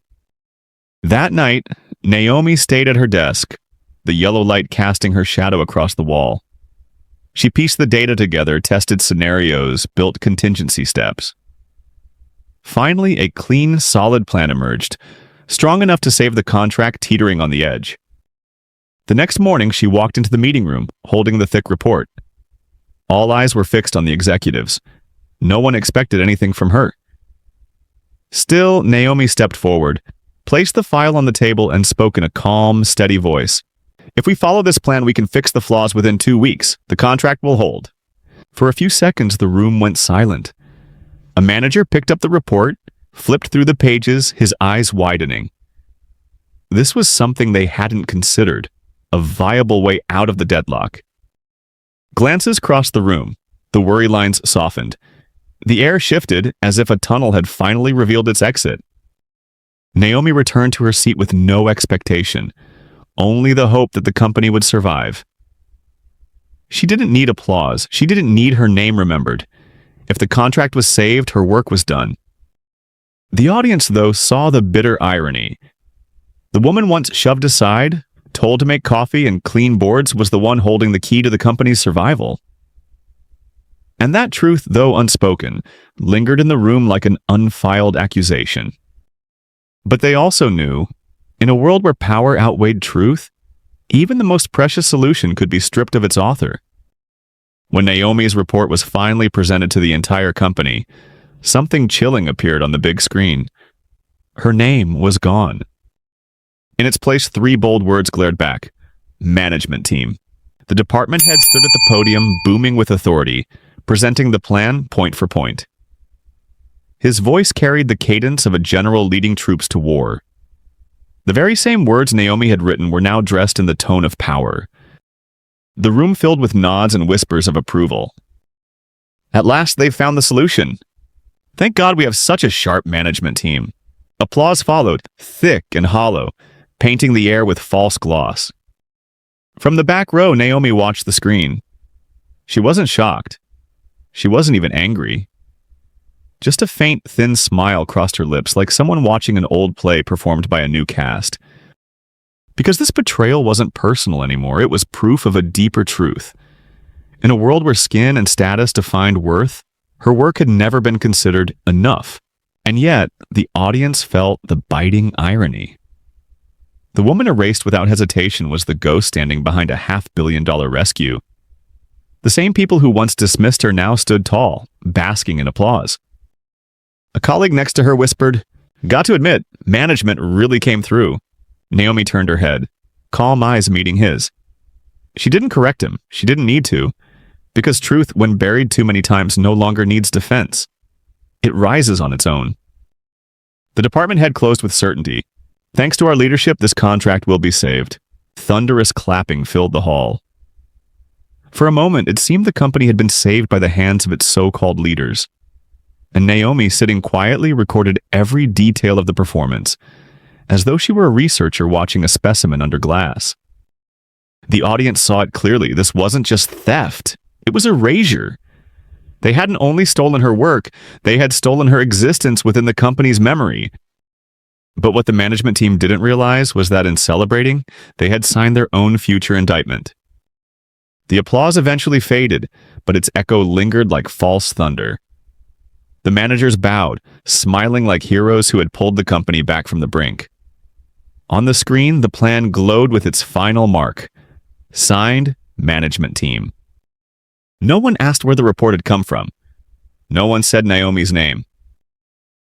That night, Naomi stayed at her desk, the yellow light casting her shadow across the wall. She pieced the data together, tested scenarios, built contingency steps. Finally, a clean, solid plan emerged, strong enough to save the contract teetering on the edge. The next morning, she walked into the meeting room, holding the thick report. All eyes were fixed on the executives. No one expected anything from her. Still, Naomi stepped forward, placed the file on the table, and spoke in a calm, steady voice. If we follow this plan, we can fix the flaws within 2 weeks. The contract will hold. For a few seconds, the room went silent. A manager picked up the report, flipped through the pages, his eyes widening. This was something they hadn't considered, a viable way out of the deadlock. Glances crossed the room. The worry lines softened. The air shifted as if a tunnel had finally revealed its exit. Naomi returned to her seat with no expectation, only the hope that the company would survive. She didn't need applause. She didn't need her name remembered. If the contract was saved, her work was done. The audience, though, saw the bitter irony. The woman once shoved aside, told to make coffee and clean boards, was the one holding the key to the company's survival. And that truth, though unspoken, lingered in the room like an unfiled accusation. But they also knew, in a world where power outweighed truth, even the most precious solution could be stripped of its author. When Naomi's report was finally presented to the entire company, something chilling appeared on the big screen. Her name was gone. In its place, 3 bold words glared back. Management team. The department head stood at the podium, booming with authority, presenting the plan point for point. His voice carried the cadence of a general leading troops to war. The very same words Naomi had written were now dressed in the tone of power. The room filled with nods and whispers of approval. At last, they've found the solution. Thank God we have such a sharp management team. Applause followed, thick and hollow, painting the air with false gloss. From the back row, Naomi watched the screen. She wasn't shocked. She wasn't even angry. Just a faint, thin smile crossed her lips, like someone watching an old play performed by a new cast. Because this betrayal wasn't personal anymore, it was proof of a deeper truth. In a world where skin and status defined worth, her work had never been considered enough. And yet, the audience felt the biting irony. The woman erased without hesitation was the ghost standing behind a $500 million rescue. The same people who once dismissed her now stood tall, basking in applause. A colleague next to her whispered, "Got to admit, management really came through." Naomi turned her head, calm eyes meeting his. She didn't correct him. She didn't need to, because truth, when buried too many times, no longer needs defense. It rises on its own. The department head closed with certainty. Thanks to our leadership, this contract will be saved. Thunderous clapping filled the hall. For a moment, it seemed the company had been saved by the hands of its so-called leaders. And Naomi, sitting quietly, recorded every detail of the performance, as though she were a researcher watching a specimen under glass. The audience saw it clearly. This wasn't just theft. It was erasure. They hadn't only stolen her work, they had stolen her existence within the company's memory. But what the management team didn't realize was that in celebrating, they had signed their own future indictment. The applause eventually faded, but its echo lingered like false thunder. The managers bowed, smiling like heroes who had pulled the company back from the brink. On the screen, the plan glowed with its final mark. Signed, management team. No one asked where the report had come from. No one said Naomi's name.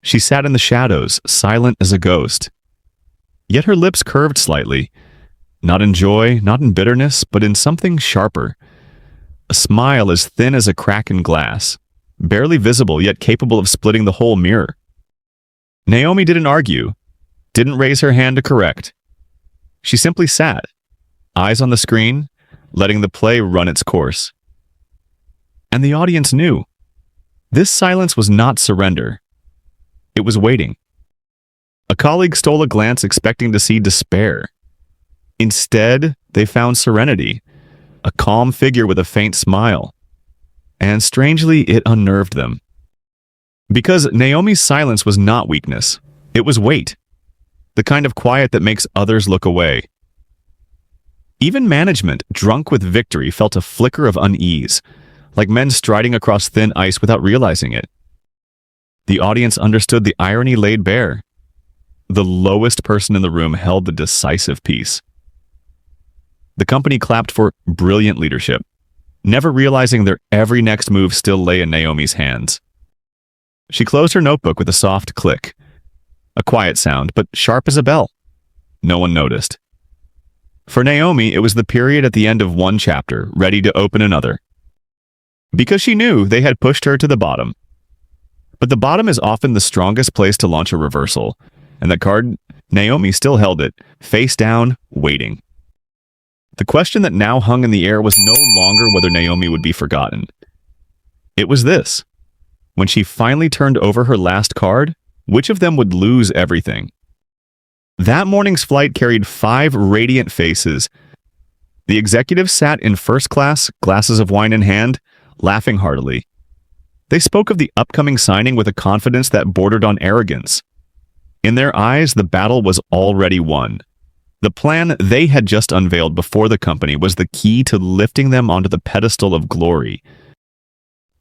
She sat in the shadows, silent as a ghost. Yet her lips curved slightly. Not in joy, not in bitterness, but in something sharper. A smile as thin as a crack in glass, barely visible yet capable of splitting the whole mirror. Naomi didn't argue, didn't raise her hand to correct. She simply sat, eyes on the screen, letting the play run its course. And the audience knew. This silence was not surrender. It was waiting. A colleague stole a glance expecting to see despair. Instead, they found serenity, a calm figure with a faint smile. And strangely, it unnerved them. Because Naomi's silence was not weakness, it was weight, the kind of quiet that makes others look away. Even management, drunk with victory, felt a flicker of unease, like men striding across thin ice without realizing it. The audience understood the irony laid bare. The lowest person in the room held the decisive piece. The company clapped for brilliant leadership, never realizing their every next move still lay in Naomi's hands. She closed her notebook with a soft click. A quiet sound, but sharp as a bell. No one noticed. For Naomi, it was the period at the end of one chapter, ready to open another. Because she knew they had pushed her to the bottom. But the bottom is often the strongest place to launch a reversal, and that card, Naomi still held it, face down, waiting. The question that now hung in the air was no longer whether Naomi would be forgotten. It was this. When she finally turned over her last card, which of them would lose everything? That morning's flight carried 5 radiant faces. The executives sat in first class, glasses of wine in hand, laughing heartily. They spoke of the upcoming signing with a confidence that bordered on arrogance. In their eyes, the battle was already won. The plan they had just unveiled before the company was the key to lifting them onto the pedestal of glory.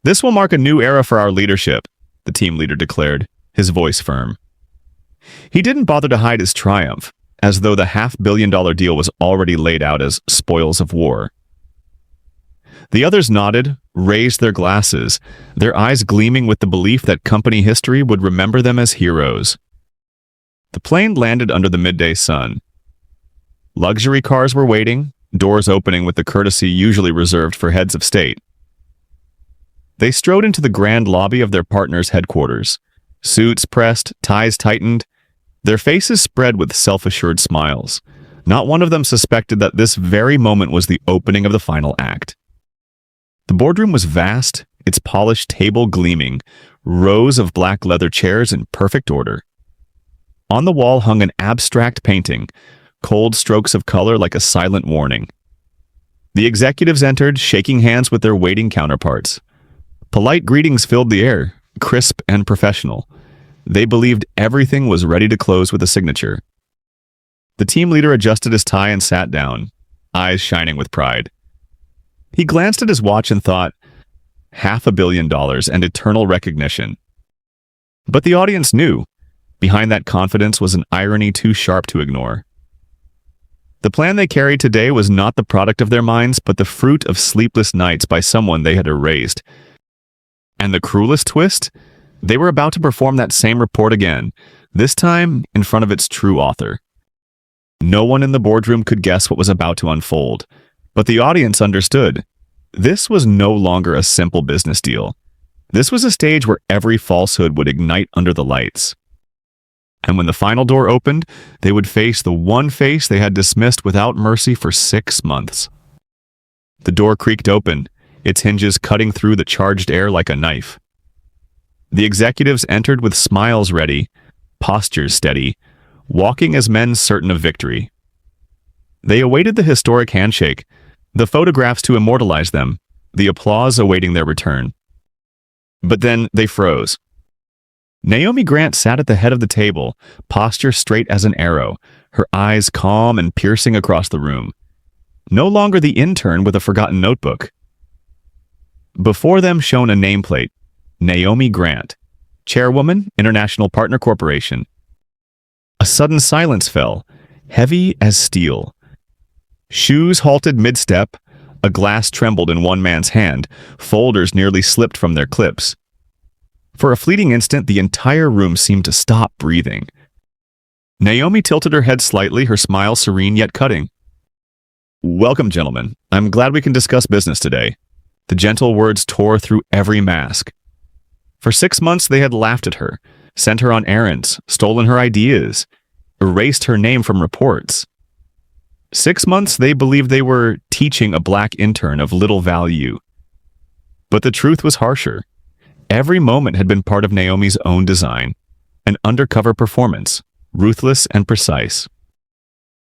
"This will mark a new era for our leadership," the team leader declared, his voice firm. He didn't bother to hide his triumph, as though the $500 million deal was already laid out as spoils of war. The others nodded, raised their glasses, their eyes gleaming with the belief that company history would remember them as heroes. The plane landed under the midday sun. Luxury cars were waiting, doors opening with the courtesy usually reserved for heads of state. They strode into the grand lobby of their partner's headquarters. Suits pressed, ties tightened, their faces spread with self-assured smiles. Not one of them suspected that this very moment was the opening of the final act. The boardroom was vast, its polished table gleaming, rows of black leather chairs in perfect order. On the wall hung an abstract painting, cold strokes of color like a silent warning. The executives entered, shaking hands with their waiting counterparts. Polite greetings filled the air, crisp and professional. They believed everything was ready to close with a signature. The team leader adjusted his tie and sat down, eyes shining with pride. He glanced at his watch and thought, $500 million and eternal recognition. But the audience knew. Behind that confidence was an irony too sharp to ignore. The plan they carried today was not the product of their minds, but the fruit of sleepless nights by someone they had erased. And the cruelest twist? They were about to perform that same report again, this time in front of its true author. No one in the boardroom could guess what was about to unfold, but the audience understood. This was no longer a simple business deal. This was a stage where every falsehood would ignite under the lights. And when the final door opened, they would face the one face they had dismissed without mercy for 6 months. The door creaked open, its hinges cutting through the charged air like a knife. The executives entered with smiles ready, postures steady, walking as men certain of victory. They awaited the historic handshake, the photographs to immortalize them, the applause awaiting their return. But then they froze. Naomi Grant sat at the head of the table, posture straight as an arrow, her eyes calm and piercing across the room. No longer the intern with a forgotten notebook. Before them shone a nameplate, Naomi Grant, Chairwoman, International Partner Corporation. A sudden silence fell, heavy as steel. Shoes halted mid-step, a glass trembled in one man's hand, folders nearly slipped from their clips. For a fleeting instant, the entire room seemed to stop breathing. Naomi tilted her head slightly, her smile serene yet cutting. "Welcome, gentlemen. I'm glad we can discuss business today." The gentle words tore through every mask. For 6 months, they had laughed at her, sent her on errands, stolen her ideas, erased her name from reports. 6 months, they believed they were teaching a black intern of little value. But the truth was harsher. Every moment had been part of Naomi's own design, an undercover performance, ruthless and precise.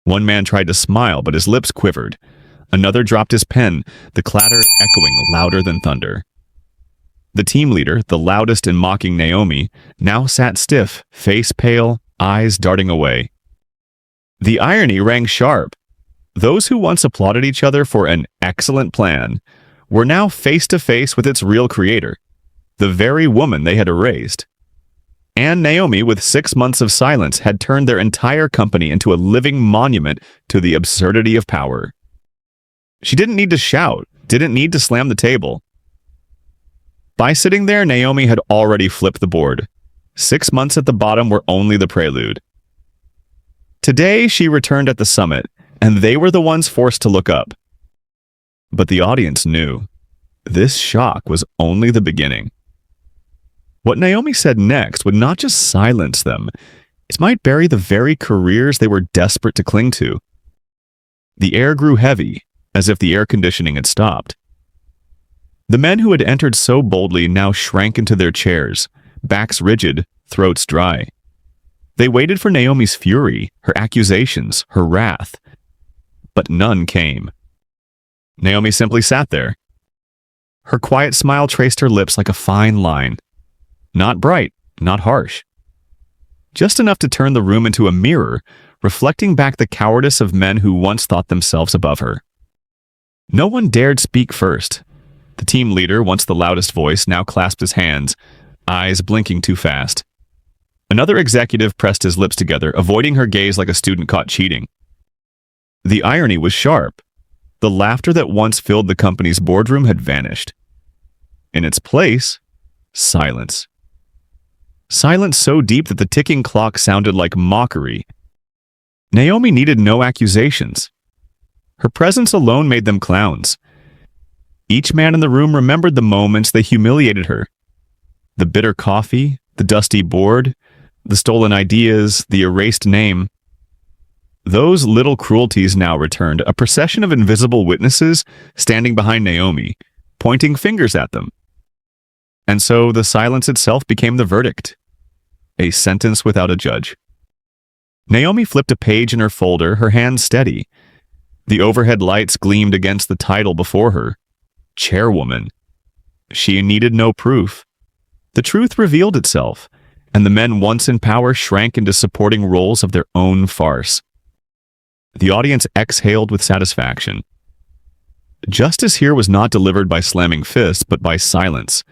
One man tried to smile, but his lips quivered. Another dropped his pen, the clatter echoing louder than thunder. The team leader, the loudest in mocking Naomi, now sat stiff, face pale, eyes darting away. The irony rang sharp. Those who once applauded each other for an excellent plan were now face to face with its real creator, the very woman they had erased. And Naomi, with 6 months of silence, had turned their entire company into a living monument to the absurdity of power. She didn't need to shout, didn't need to slam the table. By sitting there, Naomi had already flipped the board. 6 months at the bottom were only the prelude. Today, she returned at the summit, and they were the ones forced to look up. But the audience knew. This shock was only the beginning. What Naomi said next would not just silence them, it might bury the very careers they were desperate to cling to. The air grew heavy, as if the air conditioning had stopped. The men who had entered so boldly now shrank into their chairs, backs rigid, throats dry. They waited for Naomi's fury, her accusations, her wrath. But none came. Naomi simply sat there. Her quiet smile traced her lips like a fine line. Not bright, not harsh. Just enough to turn the room into a mirror, reflecting back the cowardice of men who once thought themselves above her. No one dared speak first. The team leader, once the loudest voice, now clasped his hands, eyes blinking too fast. Another executive pressed his lips together, avoiding her gaze like a student caught cheating. The irony was sharp. The laughter that once filled the company's boardroom had vanished. In its place, silence. Silence so deep that the ticking clock sounded like mockery. Naomi needed no accusations. Her presence alone made them clowns. Each man in the room remembered the moments they humiliated her. The bitter coffee, the dusty board, the stolen ideas, the erased name. Those little cruelties now returned, a procession of invisible witnesses standing behind Naomi, pointing fingers at them. And so the silence itself became the verdict. A sentence without a judge. Naomi flipped a page in her folder, her hands steady. The overhead lights gleamed against the title before her. Chairwoman. She needed no proof. The truth revealed itself, and the men once in power shrank into supporting roles of their own farce. The audience exhaled with satisfaction. Justice here was not delivered by slamming fists, but by silence.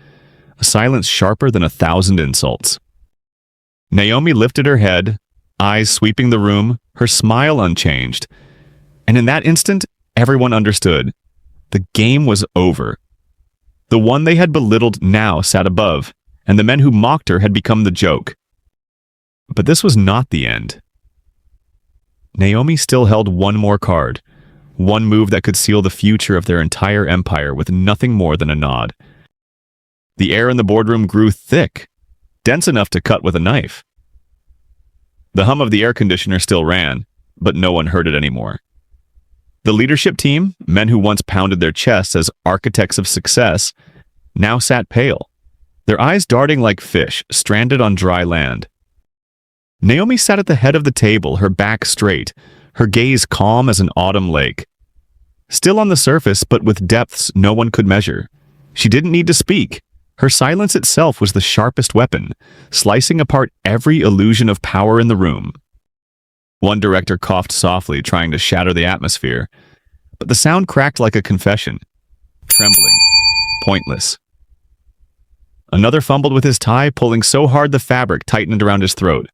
A silence sharper than 1,000 insults. Naomi lifted her head, eyes sweeping the room, her smile unchanged. And in that instant, everyone understood. The game was over. The one they had belittled now sat above, and the men who mocked her had become the joke. But this was not the end. Naomi still held one more card, one move that could seal the future of their entire empire with nothing more than a nod. The air in the boardroom grew thick, dense enough to cut with a knife. The hum of the air conditioner still ran, but no one heard it anymore. The leadership team, men who once pounded their chests as architects of success, now sat pale, their eyes darting like fish stranded on dry land. Naomi sat at the head of the table, her back straight, her gaze calm as an autumn lake. Still on the surface, but with depths no one could measure. She didn't need to speak. Her silence itself was the sharpest weapon, slicing apart every illusion of power in the room. One director coughed softly, trying to shatter the atmosphere, but the sound cracked like a confession. Trembling. Pointless. Another fumbled with his tie, pulling so hard the fabric tightened around his throat,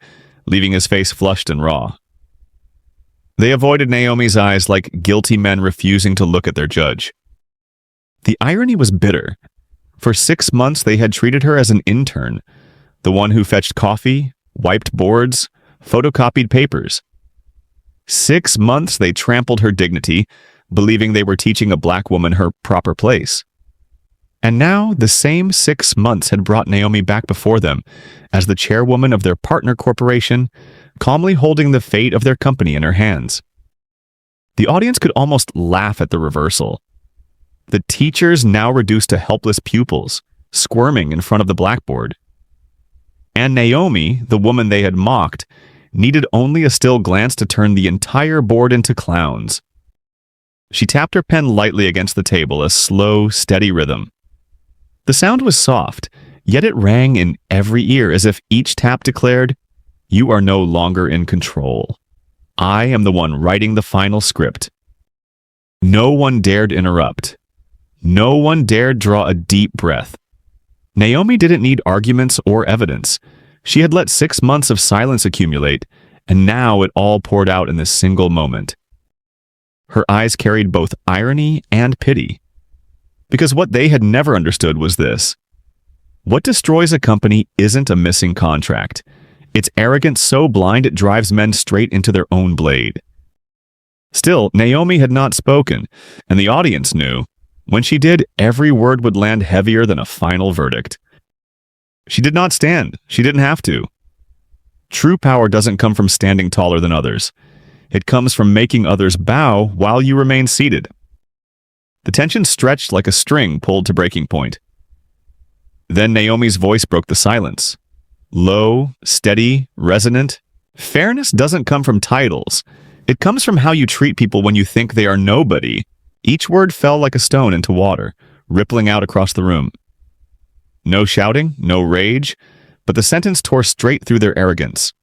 leaving his face flushed and raw. They avoided Naomi's eyes like guilty men refusing to look at their judge. The irony was bitter. For 6 months they had treated her as an intern, the one who fetched coffee, wiped boards, photocopied papers. 6 months they trampled her dignity, believing they were teaching a black woman her proper place. And now the same 6 months had brought Naomi back before them as the chairwoman of their partner corporation, calmly holding the fate of their company in her hands. The audience could almost laugh at the reversal. The teachers now reduced to helpless pupils, squirming in front of the blackboard. And Naomi, the woman they had mocked, needed only a still glance to turn the entire board into clowns. She tapped her pen lightly against the table, a slow, steady rhythm. The sound was soft, yet it rang in every ear as if each tap declared, "You are no longer in control. I am the one writing the final script." No one dared interrupt. No one dared draw a deep breath. Naomi didn't need arguments or evidence. She had let 6 months of silence accumulate, and now it all poured out in this single moment. Her eyes carried both irony and pity. Because what they had never understood was this: what destroys a company isn't a missing contract. It's arrogance so blind it drives men straight into their own blade. Still, Naomi had not spoken, and the audience knew. When she did, every word would land heavier than a final verdict. She did not stand. She didn't have to. True power doesn't come from standing taller than others. It comes from making others bow while you remain seated. The tension stretched like a string pulled to breaking point. Then Naomi's voice broke the silence. Low, steady, resonant. Fairness doesn't come from titles. It comes from how you treat people when you think they are nobody. Each word fell like a stone into water, rippling out across the room. No shouting, no rage, but the sentence tore straight through their arrogance.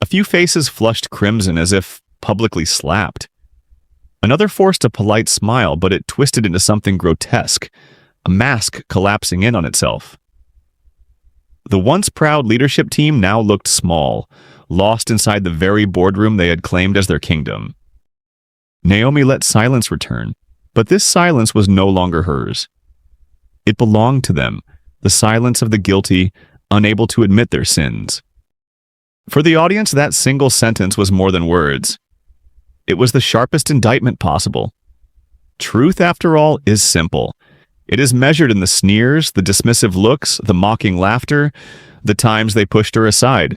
A few faces flushed crimson as if publicly slapped. Another forced a polite smile, but it twisted into something grotesque, a mask collapsing in on itself. The once proud leadership team now looked small, lost inside the very boardroom they had claimed as their kingdom. Naomi let silence return, but this silence was no longer hers. It belonged to them, the silence of the guilty, unable to admit their sins. For the audience, that single sentence was more than words. It was the sharpest indictment possible. Truth, after all, is simple. It is measured in the sneers, the dismissive looks, the mocking laughter, the times they pushed her aside.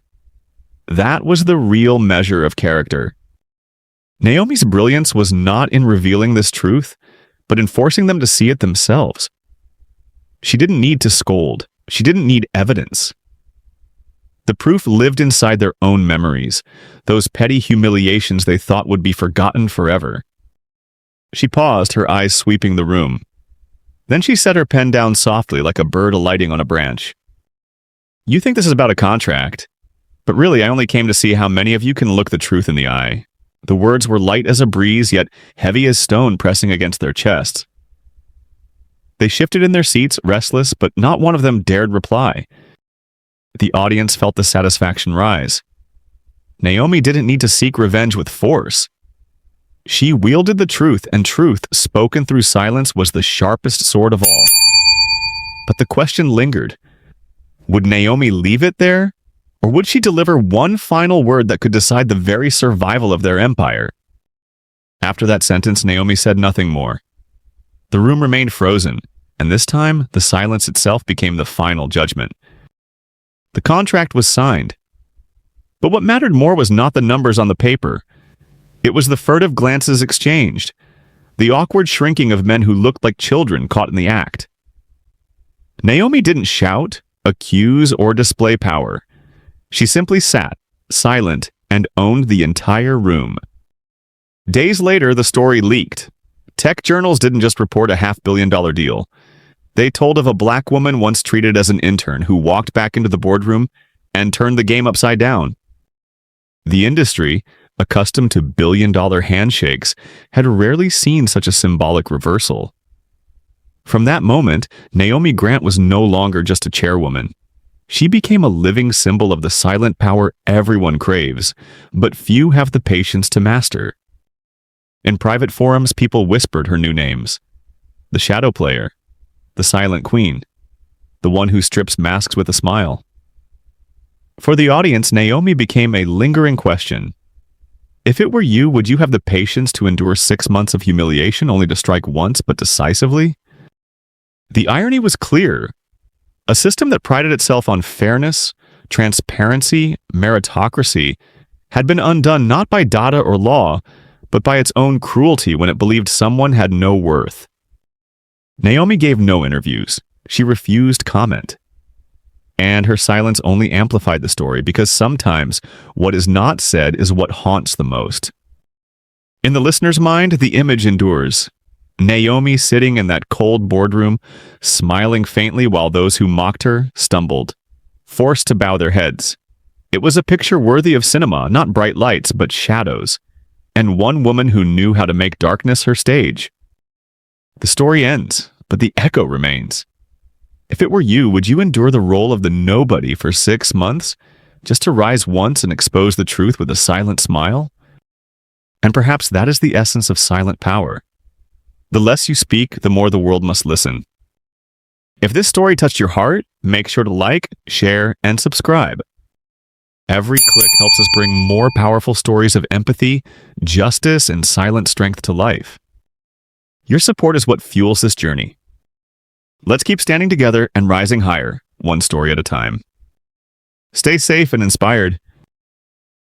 That was the real measure of character. Naomi's brilliance was not in revealing this truth, but in forcing them to see it themselves. She didn't need to scold. She didn't need evidence. The proof lived inside their own memories, those petty humiliations they thought would be forgotten forever. She paused, her eyes sweeping the room. Then she set her pen down softly like a bird alighting on a branch. "You think this is about a contract, but really I only came to see how many of you can look the truth in the eye." The words were light as a breeze, yet heavy as stone pressing against their chests. They shifted in their seats, restless, but not one of them dared reply. The audience felt the satisfaction rise. Naomi didn't need to seek revenge with force. She wielded the truth, and truth, spoken through silence, was the sharpest sword of all. But the question lingered. Would Naomi leave it there? Or would she deliver one final word that could decide the very survival of their empire? After that sentence, Naomi said nothing more. The room remained frozen, and this time, the silence itself became the final judgment. The contract was signed. But what mattered more was not the numbers on the paper. It was the furtive glances exchanged, the awkward shrinking of men who looked like children caught in the act. Naomi didn't shout, accuse, or display power. She simply sat, silent, and owned the entire room. Days later, the story leaked. Tech journals didn't just report a $500 million deal. They told of a black woman once treated as an intern who walked back into the boardroom and turned the game upside down. The industry, accustomed to billion-dollar handshakes, had rarely seen such a symbolic reversal. From that moment, Naomi Grant was no longer just a chairwoman. She became a living symbol of the silent power everyone craves, but few have the patience to master. In private forums, people whispered her new names. The shadow player, the silent queen, the one who strips masks with a smile. For the audience, Naomi became a lingering question. If it were you, would you have the patience to endure 6 months of humiliation only to strike once but decisively? The irony was clear. A system that prided itself on fairness, transparency, meritocracy, had been undone not by data or law, but by its own cruelty when it believed someone had no worth. Naomi gave no interviews. She refused comment. And her silence only amplified the story because sometimes what is not said is what haunts the most. In the listener's mind, the image endures. Naomi sitting in that cold boardroom, smiling faintly while those who mocked her stumbled, forced to bow their heads. It was a picture worthy of cinema, not bright lights, but shadows, and one woman who knew how to make darkness her stage. The story ends, but the echo remains. If it were you, would you endure the role of the nobody for 6 months, just to rise once and expose the truth with a silent smile? And perhaps that is the essence of silent power. The less you speak, the more the world must listen. If this story touched your heart, make sure to like, share, and subscribe. Every click helps us bring more powerful stories of empathy, justice, and silent strength to life. Your support is what fuels this journey. Let's keep standing together and rising higher, one story at a time. Stay safe and inspired.